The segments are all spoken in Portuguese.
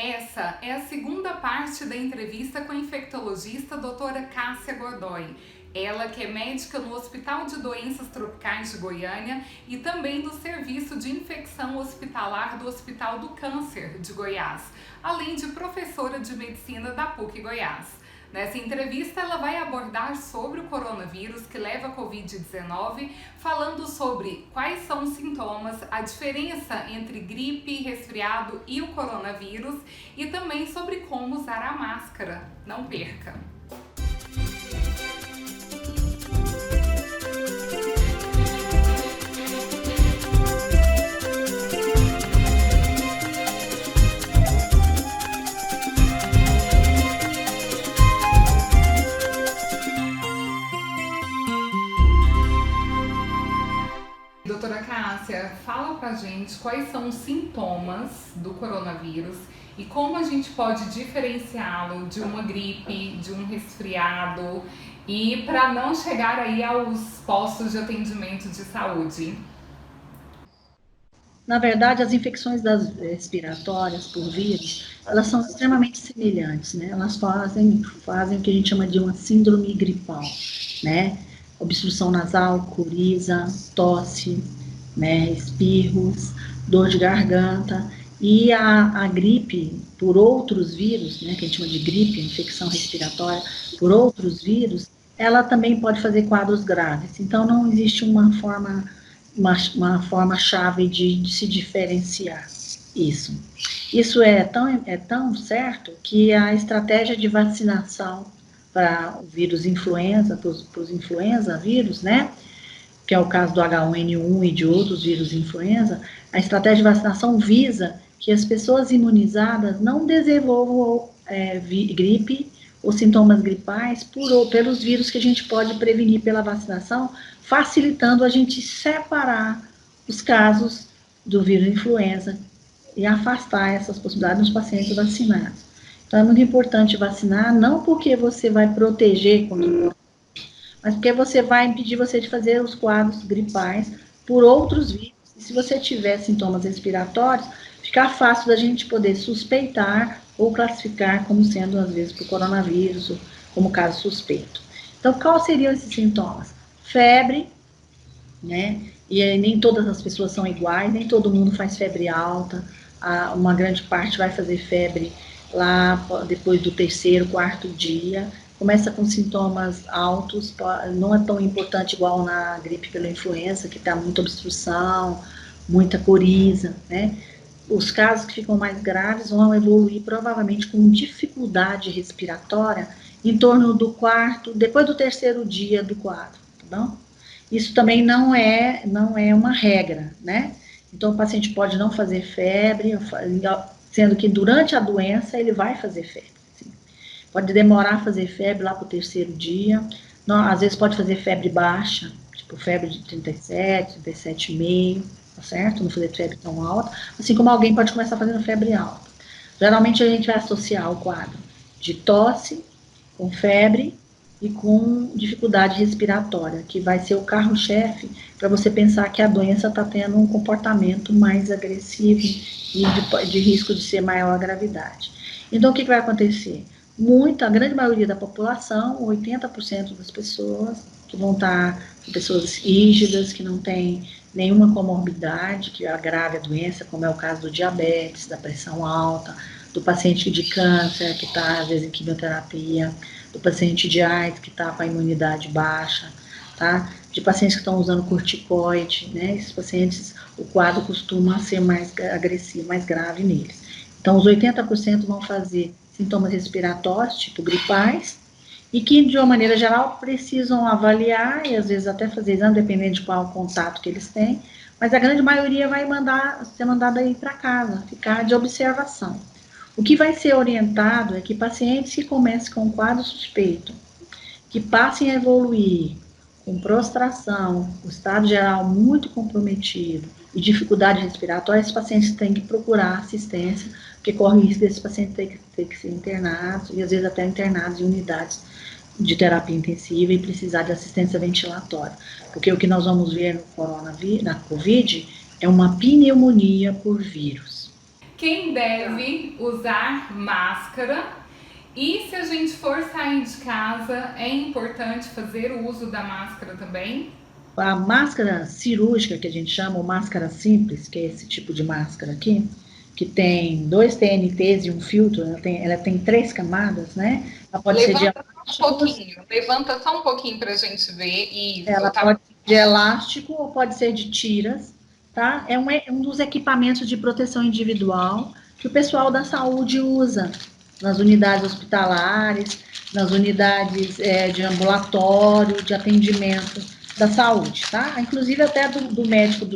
Essa é a segunda parte da entrevista com a infectologista doutora Cássia Godoy. Ela que é médica no Hospital de Doenças Tropicais de Goiânia e também do Serviço de Infecção Hospitalar do Hospital do Câncer de Goiás, além de professora de medicina da PUC Goiás. Nessa entrevista, ela vai abordar sobre o coronavírus que leva a Covid-19, falando sobre quais são os sintomas, a diferença entre gripe, resfriado e o coronavírus e também sobre como usar a máscara. Não perca! Doutora Cássia, fala pra gente quais são os sintomas do coronavírus e como a gente pode diferenciá-lo de uma gripe, de um resfriado e para não chegar aí aos postos de atendimento de saúde. Na verdade, as infecções respiratórias por vírus, elas são extremamente semelhantes, né? Elas fazem o que a gente chama de uma síndrome gripal, né? Obstrução nasal, coriza, tosse, né? Espirros, dor de garganta. E a gripe por outros vírus, né? Que a gente chama de gripe, infecção respiratória por outros vírus, ela também pode fazer quadros graves. Então, não existe uma forma-chave de se diferenciar isso. Isso é tão certo que a estratégia de vacinação para o vírus influenza, para os influenza vírus, né, que é o caso do H1N1 e de outros vírus influenza, a estratégia de vacinação visa que as pessoas imunizadas não desenvolvam gripe ou sintomas gripais pelos vírus que a gente pode prevenir pela vacinação, facilitando a gente separar os casos do vírus influenza e afastar essas possibilidades nos pacientes vacinados. Então, é muito importante vacinar, não porque você vai proteger contra o mas porque você vai impedir você de fazer os quadros gripais por outros vírus. E se você tiver sintomas respiratórios, fica fácil da gente poder suspeitar ou classificar como sendo, às vezes, por coronavírus, ou como caso suspeito. Então, quais seriam esses sintomas? Febre, né? E aí, nem todas as pessoas são iguais, nem todo mundo faz febre alta, uma grande parte vai fazer febre lá depois do terceiro, quarto dia, começa com sintomas altos, não é tão importante igual na gripe pela influenza, que está muita obstrução, muita coriza, né? Os casos que ficam mais graves vão evoluir provavelmente com dificuldade respiratória em torno do depois do terceiro dia do quadro, tá bom? Isso também não é uma regra, né? Então, o paciente pode não fazer febre, sendo que durante a doença ele vai fazer febre. Assim. Pode demorar a fazer febre lá para o terceiro dia, às vezes pode fazer febre baixa, tipo febre de 37, 37,5, tá certo? Não fazer febre tão alta, assim como alguém pode começar fazendo febre alta. Geralmente a gente vai associar o quadro de tosse com febre e com dificuldade respiratória, que vai ser o carro-chefe para você pensar que a doença está tendo um comportamento mais agressivo e de risco de ser maior a gravidade. Então, o que vai acontecer? A grande maioria da população, 80% das pessoas, que vão estar pessoas rígidas, que não têm nenhuma comorbidade que agrave a doença, como é o caso do diabetes, da pressão alta, do paciente de câncer, que está, às vezes, em quimioterapia, do paciente de AIDS, que está com a imunidade baixa, tá? De pacientes que estão usando corticoide, né? Esses pacientes, o quadro costuma ser mais agressivo, mais grave neles. Então, os 80% vão fazer sintomas respiratórios, tipo gripais, e que, de uma maneira geral, precisam avaliar e, às vezes, até fazer exame, dependendo de qual contato que eles têm, mas a grande maioria vai ser mandada ir para casa, ficar de observação. O que vai ser orientado é que pacientes que comecem com um quadro suspeito, que passem a evoluir com prostração, o estado geral muito comprometido e dificuldade respiratória, esses pacientes têm que procurar assistência, porque corre o risco desses pacientes ter que ser internados, e às vezes até internados em unidades de terapia intensiva e precisar de assistência ventilatória. Porque o que nós vamos ver no coronavírus, na Covid, é uma pneumonia por vírus. quem deve usar máscara e se a gente for sair de casa, é importante fazer o uso da máscara também? A máscara cirúrgica, que a gente chama, ou máscara simples, que é esse tipo de máscara aqui, que tem 2 TNTs e um filtro, ela tem 3 camadas, né? Ela pode ser de Levanta só um pouquinho para a gente ver. Isso, ela tá. pode ser de elástico ou pode ser de tiras, tá? É um dos equipamentos de proteção individual que o pessoal da saúde usa nas unidades hospitalares, nas unidades de ambulatório, de atendimento da saúde, tá? Inclusive até do médico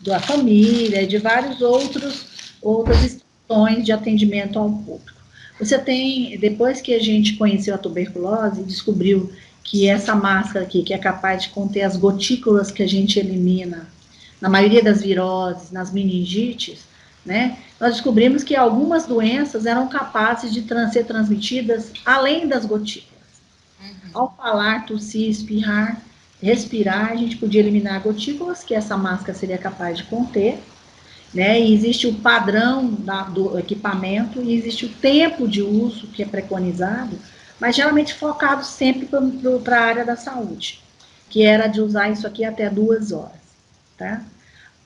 da família, de vários outras instituições de atendimento ao público. Você tem, depois que a gente conheceu a tuberculose, descobriu que essa máscara aqui, que é capaz de conter as gotículas que a gente elimina na maioria das viroses, nas meningites, né? Nós descobrimos que algumas doenças eram capazes de ser transmitidas além das gotículas. Ao falar, tossir, espirrar, respirar, a gente podia eliminar gotículas, que essa máscara seria capaz de conter, né? E existe o padrão do equipamento e existe o tempo de uso que é preconizado, mas geralmente focado sempre para a área da saúde, que era de usar isso aqui até 2 horas, tá?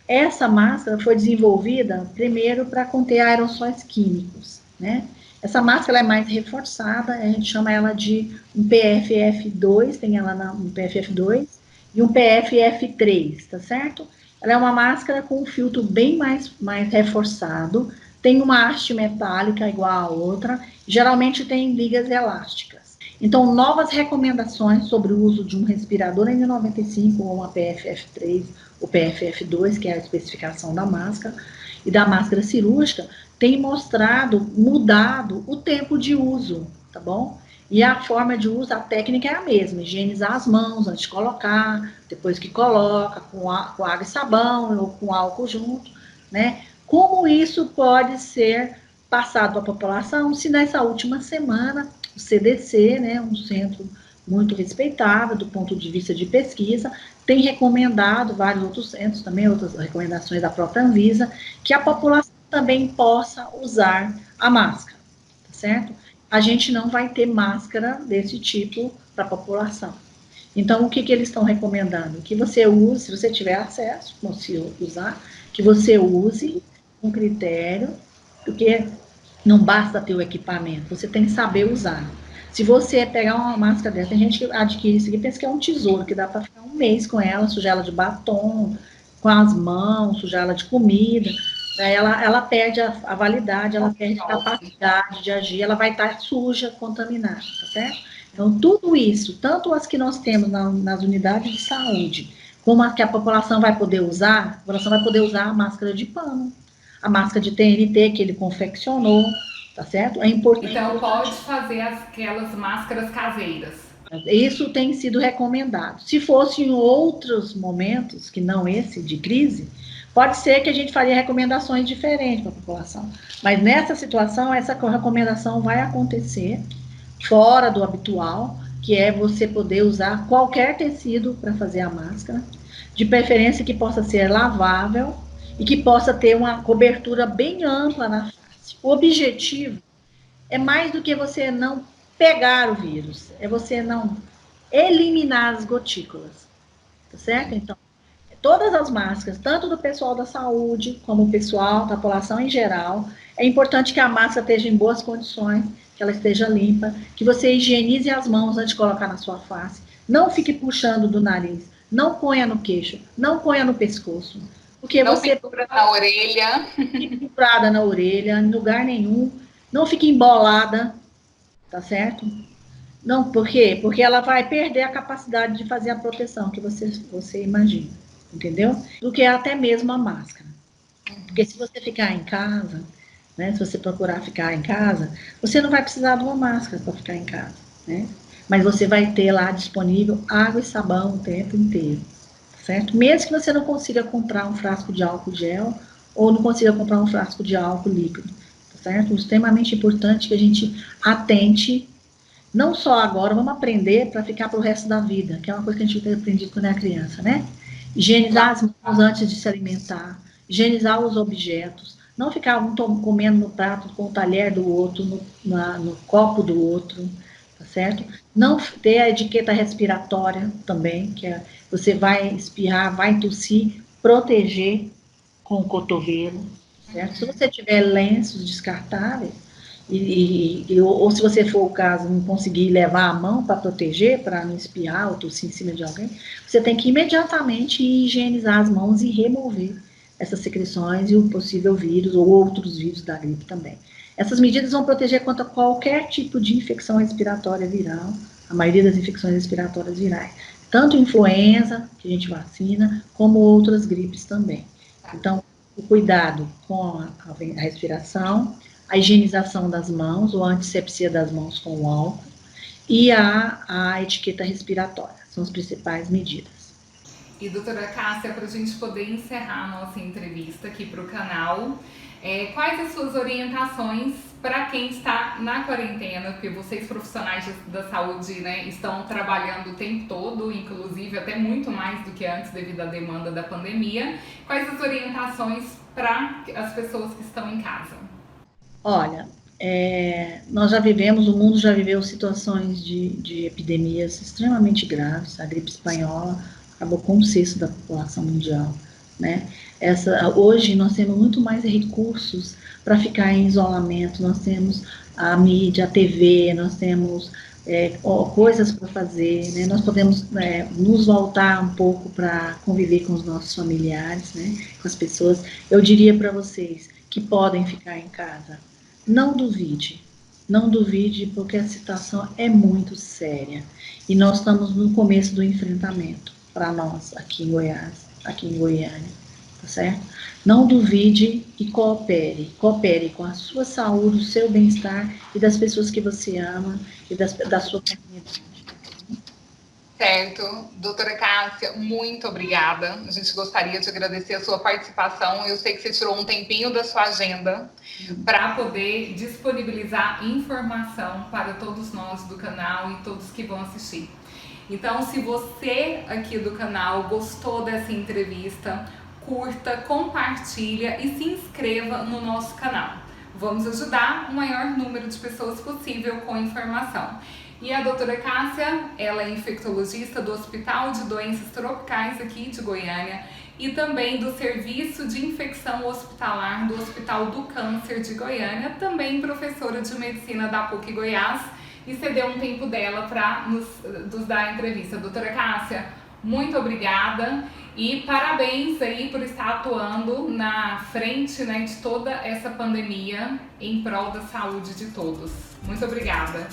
Essa máscara foi desenvolvida primeiro para conter aerossóis químicos, né? Essa máscara é mais reforçada, a gente chama ela de um PFF2, tem ela no PFF2 e um PFF3, tá certo? Ela é uma máscara com um filtro bem mais reforçado, tem uma haste metálica igual a outra, geralmente tem ligas elásticas. Então, novas recomendações sobre o uso de um respirador N95 ou uma PFF3 ou PFF2, que é a especificação da máscara, e da máscara cirúrgica, tem mudado o tempo de uso, tá bom? E a forma de uso, a técnica é a mesma, higienizar as mãos antes de colocar, depois que coloca, com água e sabão ou com álcool junto, né? Como isso pode ser passado para a população se nessa última semana o CDC, né, um centro muito respeitável do ponto de vista de pesquisa, tem recomendado, vários outros centros também, outras recomendações da própria Anvisa, que a população também possa usar a máscara, tá certo? A gente não vai ter máscara desse tipo para a população. Então, o que eles estão recomendando? Que você use, se você tiver acesso, consiga usar, que você use com critério, porque não basta ter o equipamento, você tem que saber usar. Se você pegar uma máscara dessa, tem gente que adquire isso aqui, pensa que é um tesouro, que dá para ficar um mês com ela, sujar ela de batom, com as mãos, sujar ela de comida, né? Ela perde a validade, ela perde a capacidade de agir, ela vai estar suja, contaminada, tá certo? Então, tudo isso, tanto as que nós temos nas unidades de saúde, como as que a população vai poder usar, a população vai poder usar a máscara de pano, a máscara de TNT que ele confeccionou, tá certo? É importante. Então pode fazer aquelas máscaras caseiras. Isso tem sido recomendado. Se fosse em outros momentos, que não esse de crise, pode ser que a gente faria recomendações diferentes para a população. Mas nessa situação, essa recomendação vai acontecer fora do habitual, que é você poder usar qualquer tecido para fazer a máscara, de preferência que possa ser lavável e que possa ter uma cobertura bem ampla na face. O objetivo é mais do que você não pegar o vírus, é você não eliminar as gotículas, tá certo? Então, todas as máscaras, tanto do pessoal da saúde, como o pessoal da população em geral, é importante que a máscara esteja em boas condições, que ela esteja limpa, que você higienize as mãos antes de colocar na sua face, não fique puxando do nariz, não ponha no queixo, não ponha no pescoço, porque não você pendura na orelha, fique pendurada na orelha, em lugar nenhum, não fique embolada, tá certo? Não, por quê? Porque ela vai perder a capacidade de fazer a proteção que você imagina, entendeu? Do que até mesmo a máscara. Porque se você ficar em casa, né, se você procurar ficar em casa, você não vai precisar de uma máscara para ficar em casa, né? Mas você vai ter lá disponível água e sabão o tempo inteiro, certo? Mesmo que você não consiga comprar um frasco de álcool gel ou não consiga comprar um frasco de álcool líquido, certo? Extremamente importante que a gente atente, não só agora, vamos aprender para ficar para o resto da vida, que é uma coisa que a gente tem aprendido quando é criança, né? Higienizar as mãos antes de se alimentar, higienizar os objetos, não ficar um comendo no prato com o talher do outro, no copo do outro, tá certo? Não ter a etiqueta respiratória também, que é você vai espirrar, vai tossir, proteger com o cotovelo, certo? Se você tiver lenços descartáveis, ou se você for o caso, não conseguir levar a mão para proteger, para não espirrar ou tossir em cima de alguém, você tem que imediatamente higienizar as mãos e remover essas secreções e o possível vírus ou outros vírus da gripe também. Essas medidas vão proteger contra qualquer tipo de infecção respiratória viral, a maioria das infecções respiratórias virais, tanto influenza, que a gente vacina, como outras gripes também. Então, o cuidado com a respiração, a higienização das mãos, ou a antisepsia das mãos com o álcool, e a etiqueta respiratória, são as principais medidas. E doutora Cássia, para a gente poder encerrar a nossa entrevista aqui para o canal, quais as suas orientações para quem está na quarentena? Porque vocês profissionais da saúde, né, estão trabalhando o tempo todo, inclusive até muito mais do que antes devido à demanda da pandemia. Quais as orientações para as pessoas que estão em casa? Olha, nós já vivemos, o mundo já viveu situações de epidemias extremamente graves. A gripe espanhola acabou com 1/6 da população mundial, né? Hoje nós temos muito mais recursos para ficar em isolamento, nós temos a mídia, a TV, nós temos coisas para fazer, né? Nós podemos nos voltar um pouco para conviver com os nossos familiares, né? Com as pessoas. Eu diria para vocês que podem ficar em casa, não duvide, não duvide, porque a situação é muito séria e nós estamos no começo do enfrentamento para nós aqui em Goiás, aqui em Goiânia, tá certo? Não duvide e coopere com a sua saúde, o seu bem-estar e das pessoas que você ama e da sua comunidade. Certo. Doutora Cássia, muito obrigada. A gente gostaria de agradecer a sua participação. Eu sei que você tirou um tempinho da sua agenda para poder disponibilizar informação para todos nós do canal e todos que vão assistir. Então, se você aqui do canal gostou dessa entrevista, curta, compartilha e se inscreva no nosso canal. Vamos ajudar o maior número de pessoas possível com informação. E a doutora Cássia, ela é infectologista do Hospital de Doenças Tropicais aqui de Goiânia e também do Serviço de Infecção Hospitalar do Hospital do Câncer de Goiânia, também professora de Medicina da PUC Goiás, e cedeu um tempo dela para nos dar a entrevista. Doutora Cássia, muito obrigada e parabéns aí por estar atuando na frente, né, de toda essa pandemia em prol da saúde de todos. Muito obrigada.